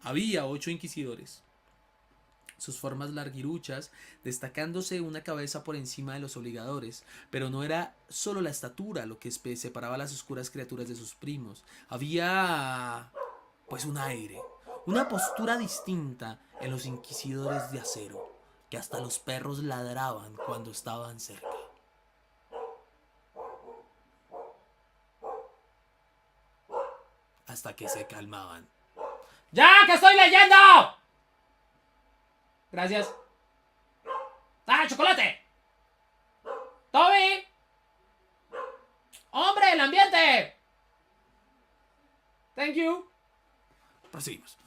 Había 8 inquisidores, sus formas larguiruchas, destacándose una cabeza por encima de los obligadores, pero no era solo la estatura lo que separaba a las oscuras criaturas de sus primos. Había, pues, un aire, una postura distinta en los inquisidores de acero, que hasta los perros ladraban cuando estaban cerca. Hasta que se calmaban. ¡Ya, que estoy leyendo! Gracias. ¡Ah, chocolate! ¡Toby! ¡Hombre, el ambiente! Thank you. Proseguimos.